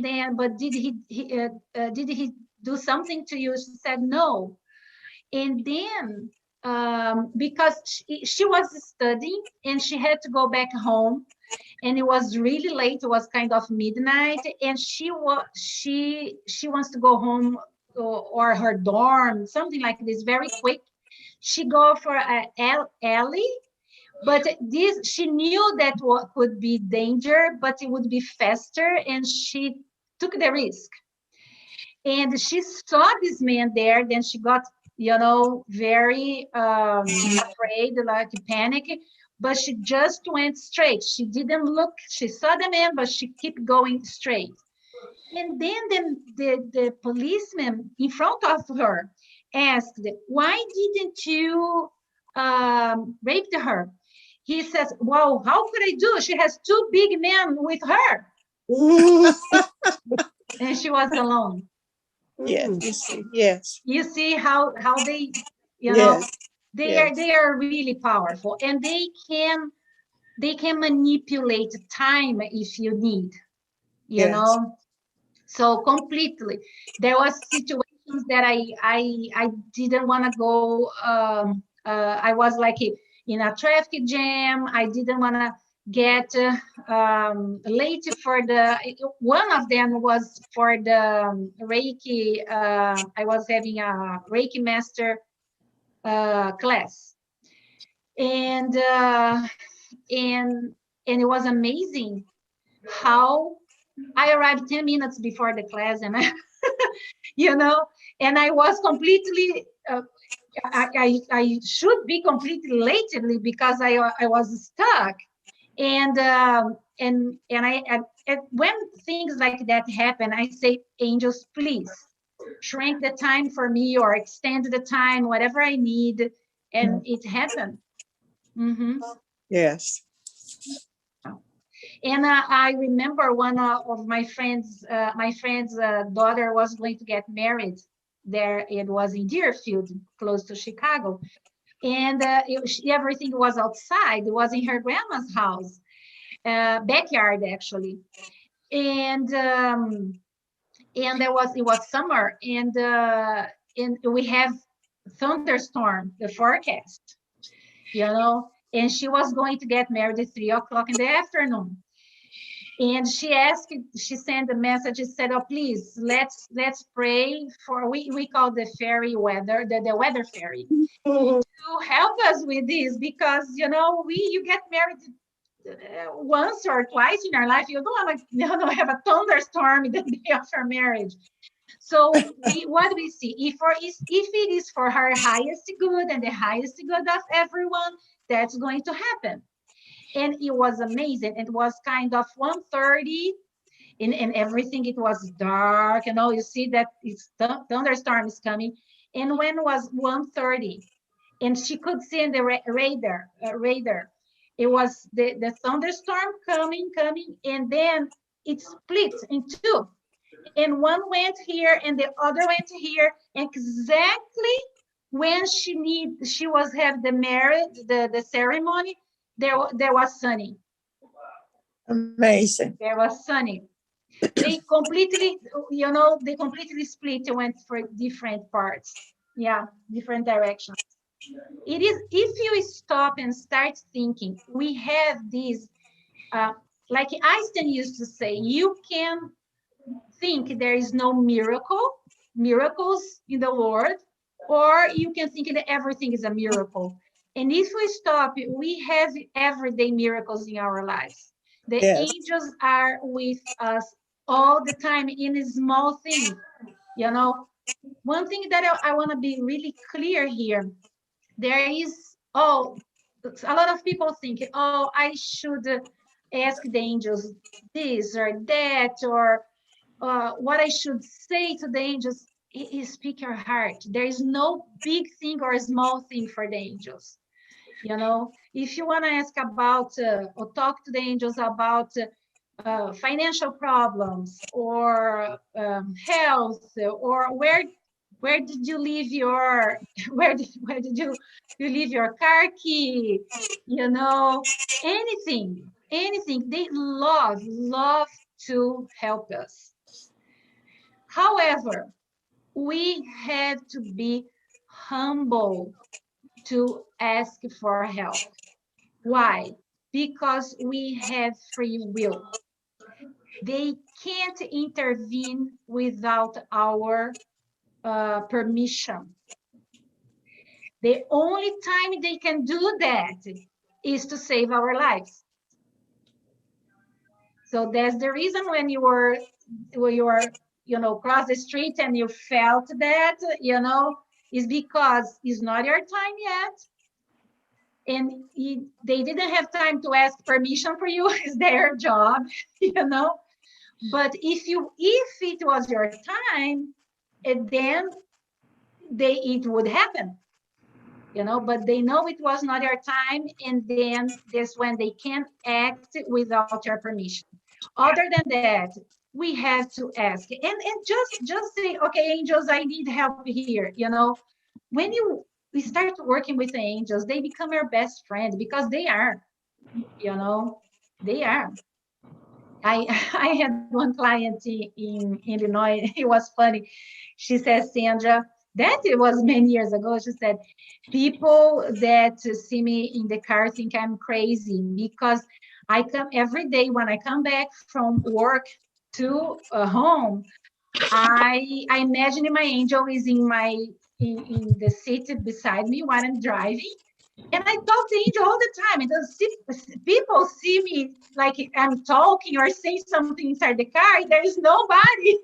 And then, but did he do something to you? She said no. And then, because she was studying and she had to go back home, and it was really late. It was kind of midnight, and she wants to go home, or her dorm, something like this, very quick. She go for a alley, but this, she knew that what could be danger, but it would be faster, and she took the risk. And she saw this man there. Then she got, very afraid, like panic. But she just went straight. She didn't look. She saw the man, but she kept going straight. And then the policeman in front of her asked, "Why didn't you rape her?" He says, "Well, how could I do? She has two big men with her." And she was alone. Yes, you see, yes. You see how they, Yes. they Yes. are really powerful, and they can manipulate time if you need, Yes. So completely. There was situations that I didn't want to go. I was like in a traffic jam. I didn't want to get late for the. One of them was for the Reiki. I was having a Reiki master class, and and and it was amazing how I arrived 10 minutes before the class, and you know, and I was completely, I should be completely lately because I was stuck. And when things like that happen, I say, angels, please shrink the time for me or extend the time, whatever I need. And it happened. Mm-hmm. Yes. And I remember one of my friend's daughter was going to get married there. It was in Deerfield, close to Chicago. And everything was outside. It was in her grandma's house, backyard, actually. And it was summer, and we have thunderstorm, the forecast, and she was going to get married at 3 o'clock in the afternoon. And she sent a message and said, "Oh, please, let's pray for," we call the fairy weather, the weather fairy, to help us with this, because you get married once or twice in your life. You don't want to have a thunderstorm the day of your marriage. So what we see, if it is for her highest good and the highest good of everyone, that's going to happen. And it was amazing. It was kind of 1:30, and everything, it was dark, you see that it's thunderstorm is coming. And when it was 1:30, and she could see in the radar, it was the thunderstorm coming, and then it split in two, and one went here and the other went here, exactly when she was have the marriage, the ceremony. There was sunny. Amazing. There was sunny. They completely split and went for different parts. Yeah, different directions. It is, if you stop and start thinking, we have these, like Einstein used to say, you can think there is no miracles in the world, or you can think that everything is a miracle. And if we stop, we have everyday miracles in our lives. The Yes. angels are with us all the time in a small thing. One thing that I want to be really clear here, there is, a lot of people think, oh, I should ask the angels this or that, or what I should say to the angels. Speak your heart. There is no big thing or small thing for the angels. If you want to ask about or talk to the angels about financial problems, or health, or where did you leave your where did you leave your car key, anything, they love to help us. However, we have to be humble to ask for help. Why? Because we have free will. They can't intervene without our permission. The only time they can do that is to save our lives. So that's the reason when you were, cross the street and you felt that, is because it's not your time yet. And they didn't have time to ask permission for you. It's their job, But if it was your time, then it would happen, But they know it was not your time, and then that's when they can act without your permission. Other than that, we have to ask and just say, okay, angels, I need help here. When we start working with the angels, they become our best friend because they are, they are. I had one client in Illinois. It was funny. She says, Sandra, that it was many years ago. She said, people that see me in the car think I'm crazy because I come every day when I come back from work to home. I imagine my angel is in the seat beside me while I'm driving. And I talk to angel all the time. And people see me like I'm talking or saying something inside the car. There is nobody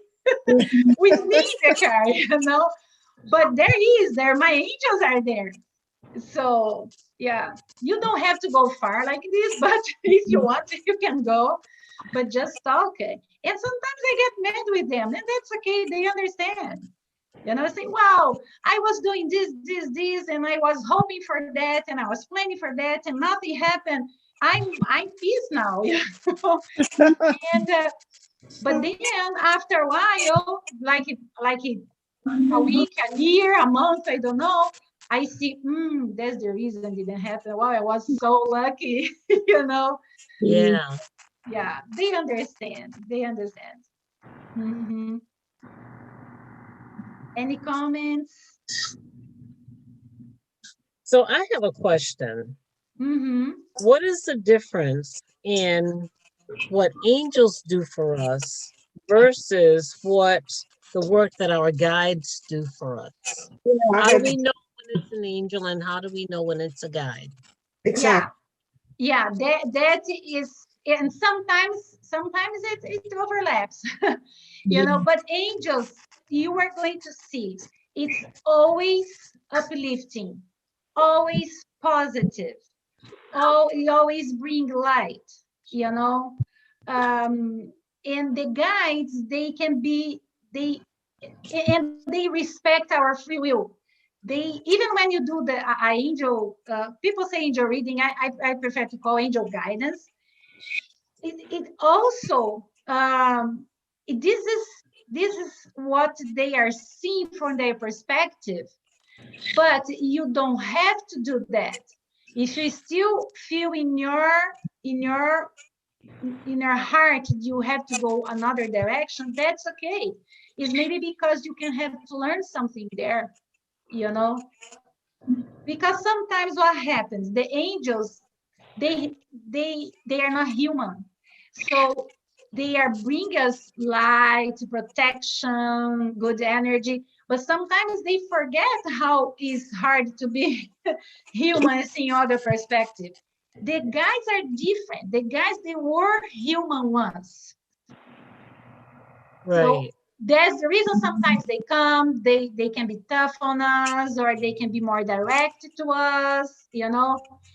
with me in the car, But my angels are there. So yeah, you don't have to go far like this, but if you want, you can go. But just talk. And sometimes I get mad with them, and that's okay. They understand. Say, wow, I was doing this, and I was hoping for that, and I was planning for that, and nothing happened. I'm peace now, And but then after a while, like a week, a year, a month, I don't know. I see, that's the reason it didn't happen. Wow, I was so lucky, Yeah. Yeah, they understand. They understand. Mm-hmm. Any comments? So I have a question. Mm-hmm. What is the difference in what angels do for us versus what the work that our guides do for us? How do we know when it's an angel, and how do we know when it's a guide? Exactly. Yeah, that is, and sometimes it overlaps, but angels, you are going to see, it's always uplifting, always positive, always bring light, and the guides, they respect our free will. They, even when you do the angel, people say angel reading, I prefer to call angel guidance. It also, this is what they are seeing from their perspective, but you don't have to do that. If you still feel in your heart you have to go another direction, that's okay. It's maybe because you can have to learn something there, because sometimes what happens, the angels, they are not human, so they are bring us light, protection, good energy, but sometimes they forget how it's hard to be human, seeing other perspective. The guys are different. The guys, they were human once. Right. So that's the reason sometimes they come, they can be tough on us, or they can be more direct to us,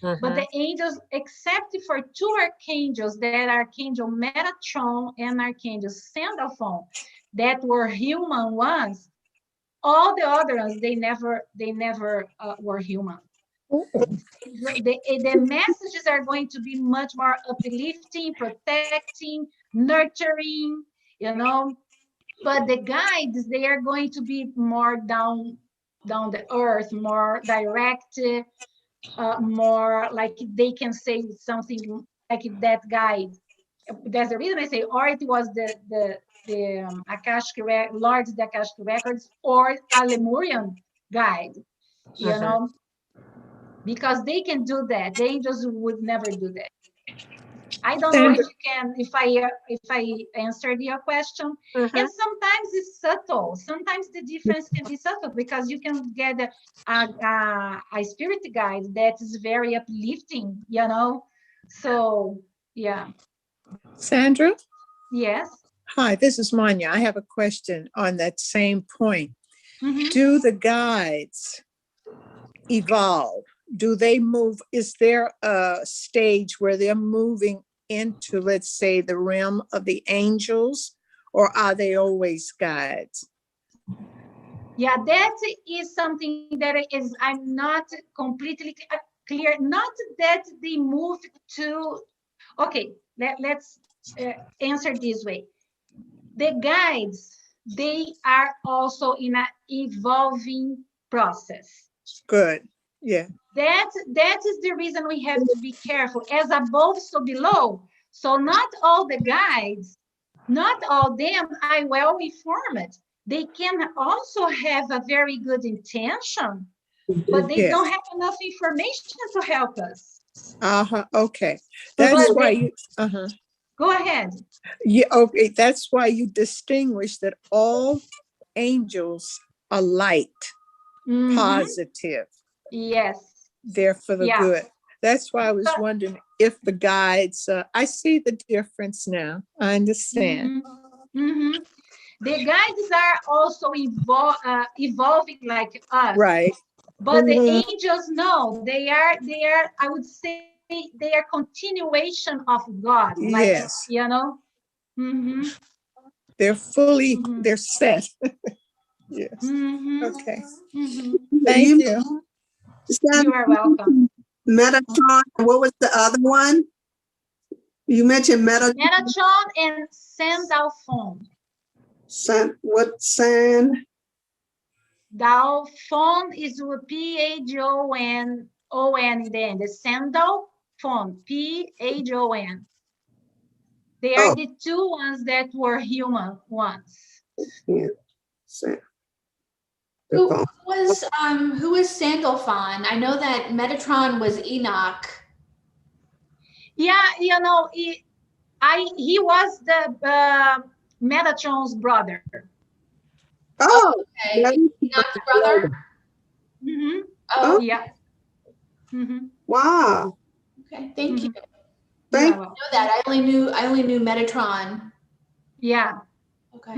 But the angels, except for two archangels, that Archangel Metatron and Archangel Sandalphon, that were human ones, all the others, they never were human. The messages are going to be much more uplifting, protecting, nurturing, but the guides, they are going to be more down the earth, more direct, more like they can say something like that guide. That's the reason I say, or it was the Akashic Lords, the Akashic records, or a Lemurian guide, you know, because they can do that. The angels would never do that. I don't know if you can, if I answered your question. And sometimes it's subtle. Sometimes the difference can be subtle because you can get a spirit guide that is very uplifting, you know. So yeah. Sandra? Yes. Hi, this is Manya. I have a question on that same point. Do the guides evolve? Do they move? Is there a stage where they're moving into, let's say, the realm of the angels, or are they always guides? Yeah, that is something that is, I'm not completely clear. Not that they moved to, okay, let's answer this way. The guides, they are also in an evolving process. Good, yeah. That is the reason we have to be careful. As above, so below. So not all the guides, not all them are well informed. They can also have a very good intention, but they don't have enough information to help us. Okay. That's why you, Go ahead. Yeah, okay. That's why you distinguish that all angels are light, positive. Yes. They're for the good. That's why I was wondering if the guides, I see the difference now. I understand. The guides are also evolving like us. Right. But the angels, no, they are, I would say, they are continuation of God. Like, Yes. you know? They're fully, they're set. Yes. Okay. Thank you. You are welcome. Metatron, what was the other one? You mentioned Metatron. Metatron and Sandalphon. What Sand? Dalphon is with P-H-O-N-O-N in the end. The Sandalphon, P-H-O-N. They are the two ones that were human ones. Yeah. Who was Sandalphon? I know that Metatron was Enoch. Yeah, you know, he was the Metatron's brother. Oh, okay. Enoch's brother. Oh, yeah. Wow. Okay, thank you. Thank I know that. I only knew Metatron. Yeah. Okay.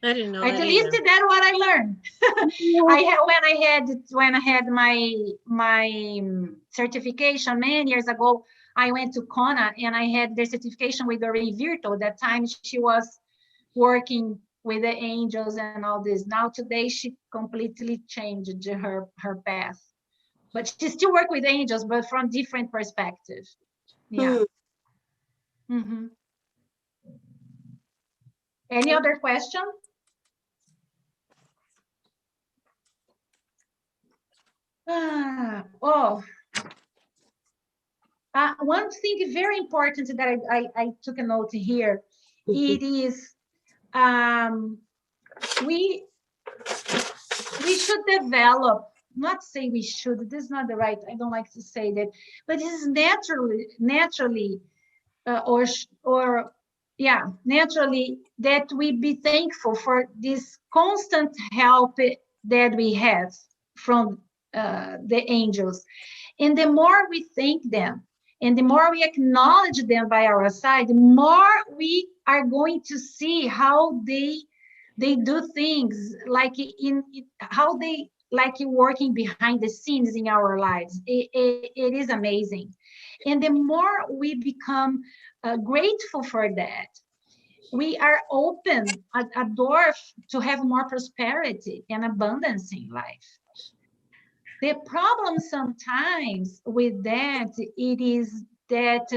I didn't know At that least either. that's what I learned. when I had my certification many years ago, I went to Kona and I had the certification with Doreen Virto. That time she was working with the angels and all this. Now today she completely changed her path. But she still works with angels, but from different perspective. Yeah. Any other question? One thing very important that I took a note here, it is we should develop, not say we should, this is not the right, I don't like to say that, but this is naturally naturally that we be thankful for this constant help that we have from the angels. And the more we thank them and the more we acknowledge them by our side, the more we are going to see how they do things, like how they like working behind the scenes in our lives. It is amazing. And the more we become grateful for that, we are open a door to have more prosperity and abundance in life. The problem sometimes with that, it is that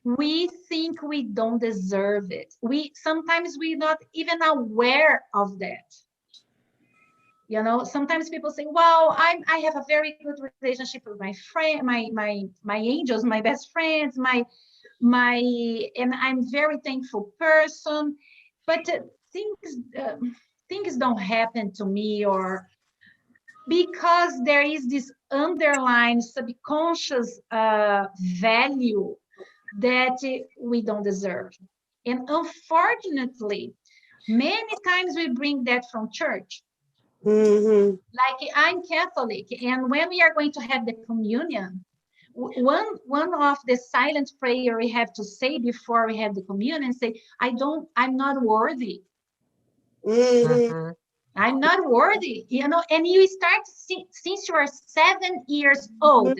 we think we don't deserve it. Sometimes we're not even aware of that. You know, sometimes people say, well, I have a very good relationship with my friend, my angels, my best friends, and I'm very thankful person, but things don't happen to me, or because there is this underlying subconscious value that we don't deserve. And unfortunately, many times we bring that from church. Like, I'm Catholic, and when we are going to have the communion, one of the silent prayer we have to say before we have the communion, say, I'm not worthy. Mhm. I'm not worthy, and you start, since you are 7 years old,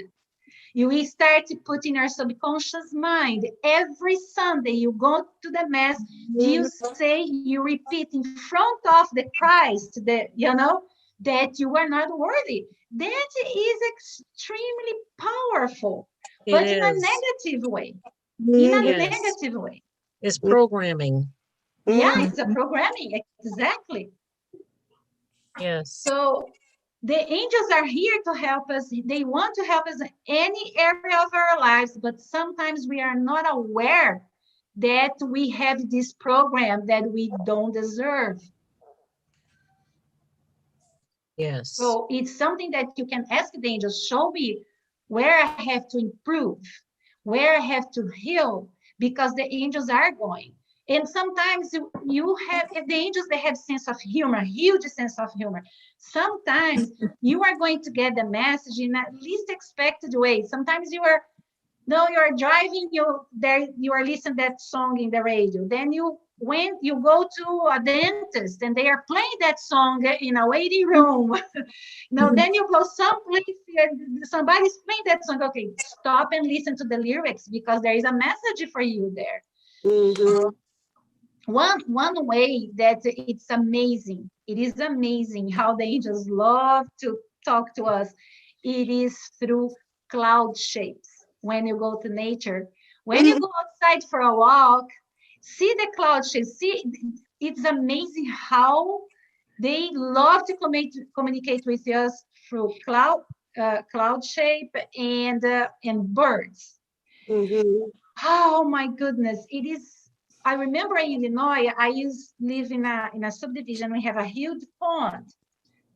you will start putting your subconscious mind. Every Sunday you go to the mass, you say, you repeat in front of the Christ, that you are not worthy. That is extremely powerful, It but in a is. negative way. In a Yes. negative way. It's programming. Yeah, it's a programming, exactly. Yes. So the angels are here to help us. They want to help us in any area of our lives, but sometimes we are not aware that we have this program that we don't deserve. Yes. So it's something that you can ask the angels, show me where I have to improve, where I have to heal, because the angels are going. And sometimes you have the angels, they have sense of humor, huge sense of humor. Sometimes you are going to get the message in at least expected way. Sometimes you are driving, you are listening that song in the radio. Then you go to a dentist and they are playing that song in a waiting room. Then you go someplace and somebody's playing that song. Okay, stop and listen to the lyrics, because there is a message for you there. One way that it's amazing, it is amazing how the angels love to talk to us. It is through cloud shapes. When you go to nature, when you go outside for a walk, see the cloud shapes. See, it's amazing how they love to communicate with us through cloud shape and birds. Oh my goodness, it is. I remember in Illinois, I used to live in a subdivision. We have a huge pond,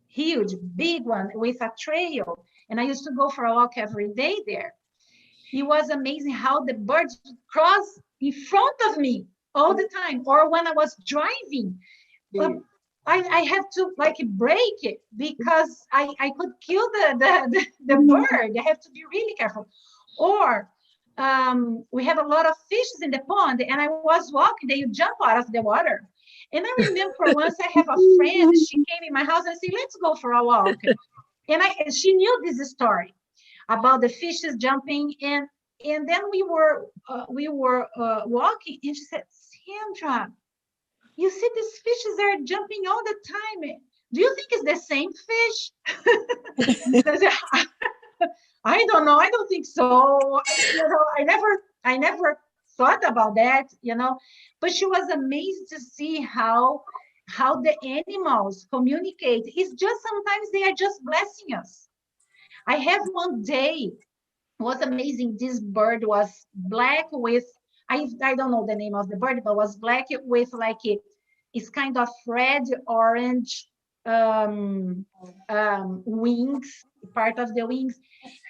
huge, big one with a trail. And I used to go for a walk every day there. It was amazing how the birds cross in front of me all the time. Or when I was driving, I have to like break it, because I could kill the bird. I have to be really careful. Or we have a lot of fishes in the pond, and I was walking, they jump out of the water. And I remember once I have a friend, she came in my house and said, let's go for a walk. And she knew this story about the fishes jumping in. And then we were walking, and she said, Sandra, you see these fishes are jumping all the time. Do you think it's the same fish? I don't know. I don't think so. I never thought about that, But she was amazed to see how the animals communicate. It's just sometimes they are just blessing us. I have one day, was amazing. This bird was black with, I don't know the name of the bird, but was black with like it's kind of red, orange wings, part of the wings.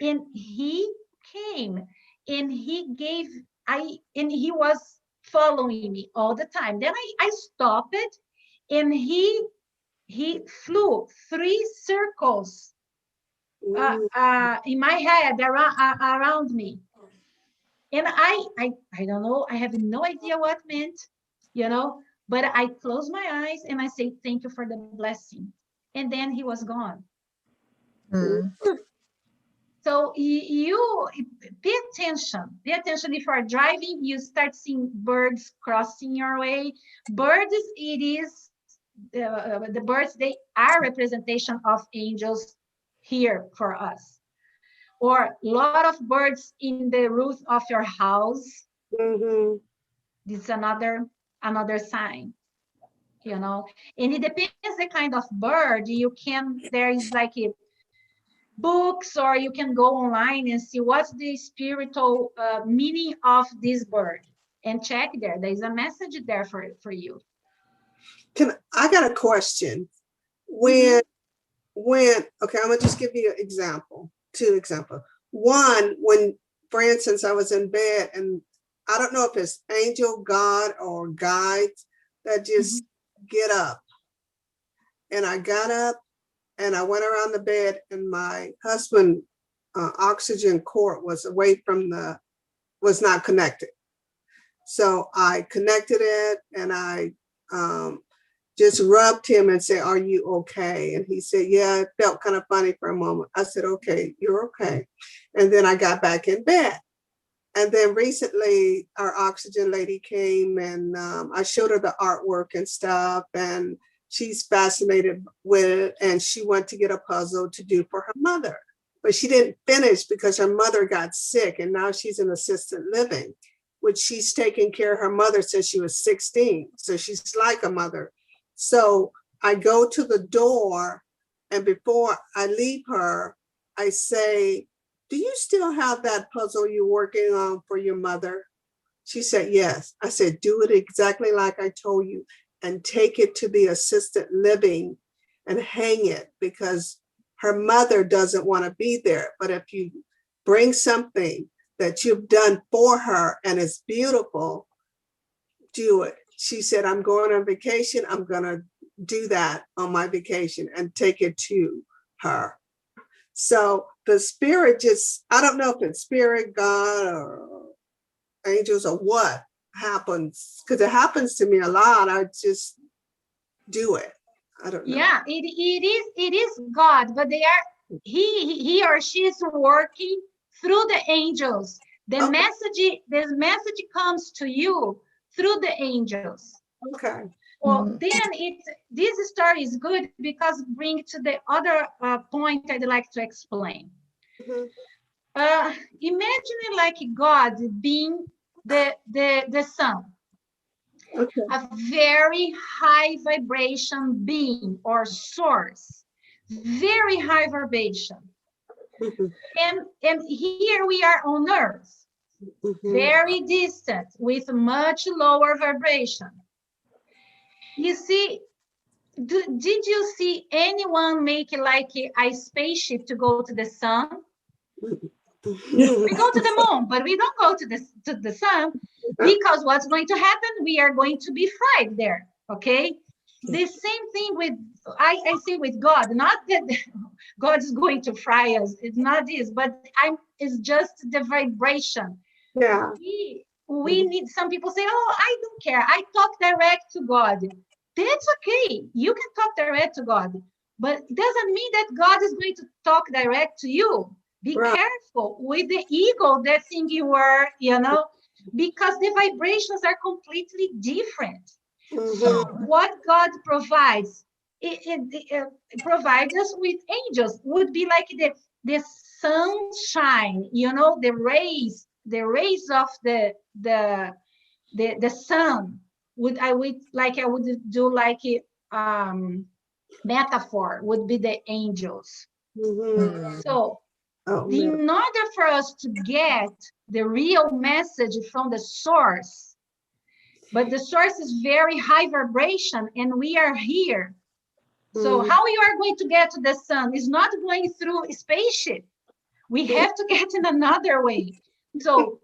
And he came and he was following me all the time. Then I stopped it, and he flew 3 circles in my head around me. And I don't know, I have no idea what it meant, but I closed my eyes and I say, thank you for the blessing. And then he was gone. So you pay attention. Pay attention. If you are driving, you start seeing birds crossing your way. Birds, it is the birds. They are representation of angels here for us. Or a lot of birds in the roof of your house. This is another sign. And it depends the kind of bird. There is like books, or you can go online and see what's the spiritual meaning of this bird and check there. There's a message there for you. I got a question. Mm-hmm. Okay, I'm gonna just give you an example, 2 examples. One, when, for instance, I was in bed and I don't know if it's angel, God, or guides that just get up. And I got up and I went around the bed, and my husband oxygen cord was away from was not connected. So I connected it, and I just rubbed him and said, "Are you okay?" And he said, "Yeah, it felt kind of funny for a moment." I said, "Okay, you're okay." And then I got back in bed. And then recently our oxygen lady came, and I showed her the artwork and stuff, and she's fascinated with it. And she went to get a puzzle to do for her mother, but she didn't finish because her mother got sick, and now she's in assisted living, which she's taken care of her mother since she was 16. So she's like a mother. So I go to the door, and before I leave her, I say, "Do you still have that puzzle you're working on for your mother?" She said, "Yes." I said, "Do it exactly like I told you, and take it to the assisted living and hang it, because her mother doesn't want to be there. But if you bring something that you've done for her and it's beautiful, do it." She said, "I'm going on vacation. I'm going to do that on my vacation and take it to her." So the spirit just, I don't know if it's spirit, God, or angels, or what happens, because it happens to me a lot. I just do it. I don't know. Yeah, it is God, but he or she is working through the angels. The message comes to you through the angels. Okay. Well, then this story is good because bring to the other point I'd like to explain. Imagine like God being the sun, a very high vibration being or source, very high vibration. And here we are on Earth, very distant with much lower vibration. You see, did you see anyone make like a spaceship to go to the sun? We go to the moon, but we don't go to the sun, because what's going to happen? We are going to be fried there, okay? The same thing with, I say with God, not that God is going to fry us, it's not this, but it's just the vibration. Yeah. We need, some people say, "Oh, I don't care, I talk direct to God." That's okay, you can talk direct to God, but it doesn't mean that God is going to talk direct to you. Be careful with the ego that think you are, because the vibrations are completely different. So what God provides, it provides us with angels, would be like the sunshine, the rays of the sun. I would do like metaphor would be the angels. So in order for us to get the real message from the source, but the source is very high vibration and we are here. So how you are going to get to the sun is not going through a spaceship. We have to get in another way. So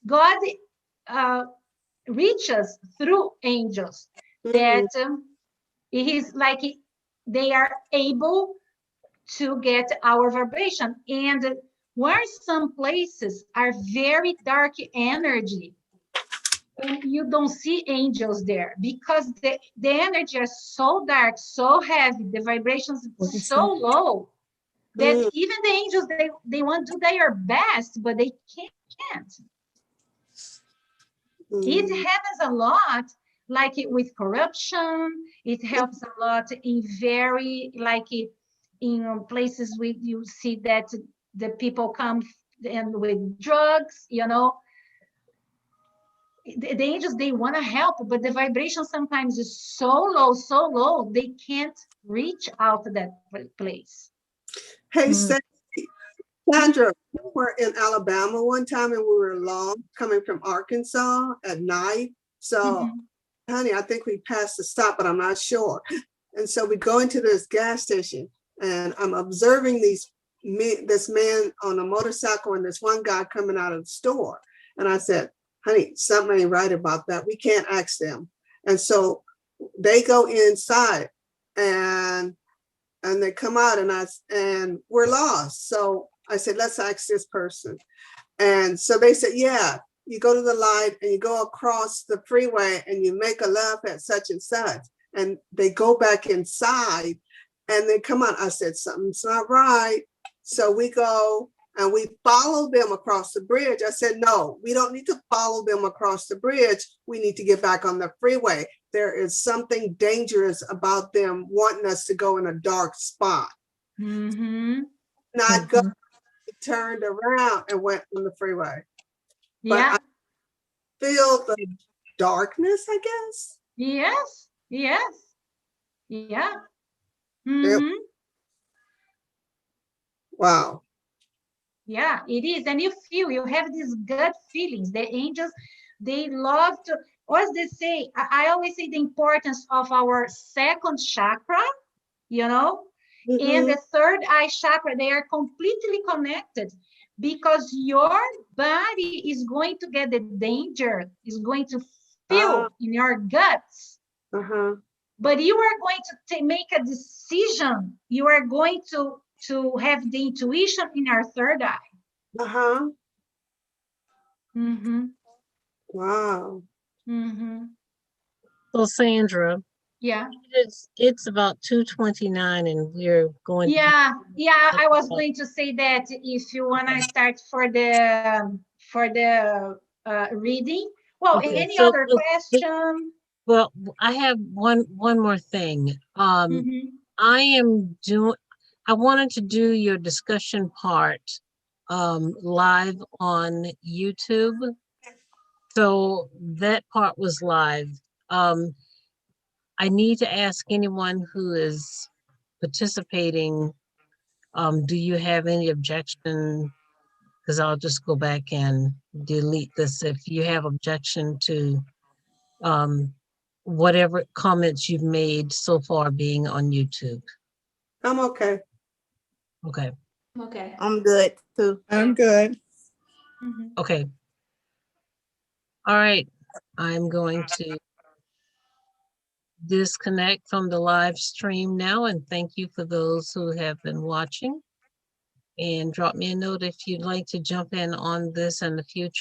God reaches through angels that it is like they are able to get our vibration. And where some places are very dark energy, and you don't see angels there because the energy is so dark, so heavy, the vibrations so low that even the angels, they want to do their best, but they can't. It happens a lot, like with corruption. It helps a lot in very, like in places where you see that the people come and with drugs, the angels, they want to help, but the vibration sometimes is so low, they can't reach out to that place. Hey, Mm. Sandra, we were in Alabama one time and we were lost coming from Arkansas at night. So, Mhm. honey, I think we passed the stop, but I'm not sure. And so we go into this gas station and I'm observing this man on a motorcycle and this one guy coming out of the store. And I said, honey, something ain't right about that. We can't ask them. And so they go inside and they come out and we're lost. So I said, let's ask this person. And so they said, yeah, you go to the light and you go across the freeway and you make a left at such and such. And they go back inside and they come out. I said, something's not right. So we go and we follow them across the bridge. I said, no, we don't need to follow them across the bridge. We need to get back on the freeway. There is something dangerous about them wanting us to go in a dark spot. Mhm. Not go, turned around and went on the freeway. But Yeah. I feel the darkness, I guess. Yes. Yes. Yeah. Yep. Mhm. Wow. Yeah, it is. And you have these gut feelings. The angels, they love to, as they say, I always say the importance of our second chakra, you know, and the third eye chakra, they are completely connected because your body is going to get the danger, is going to feel in your guts. But you are going to make a decision. You are going to have the intuition in our third eye. Wow. So Sandra, Yeah. it's about 2:29 and we're going to Yeah, I was going to say that if you want to start for the reading. Well, okay, any so other question? well, I have one more thing. Mhm. I wanted to do your discussion part live on YouTube. So that part was live. I need to ask anyone who is participating, do you have any objection? Because I'll just go back and delete this. If you have objection to whatever comments you've made so far being on YouTube. I'm okay. Okay. Okay. I'm good too. I'm good. Okay. All right. I'm going to disconnect from the live stream now, and thank you for those who have been watching. And drop me a note if you'd like to jump in on this in the future.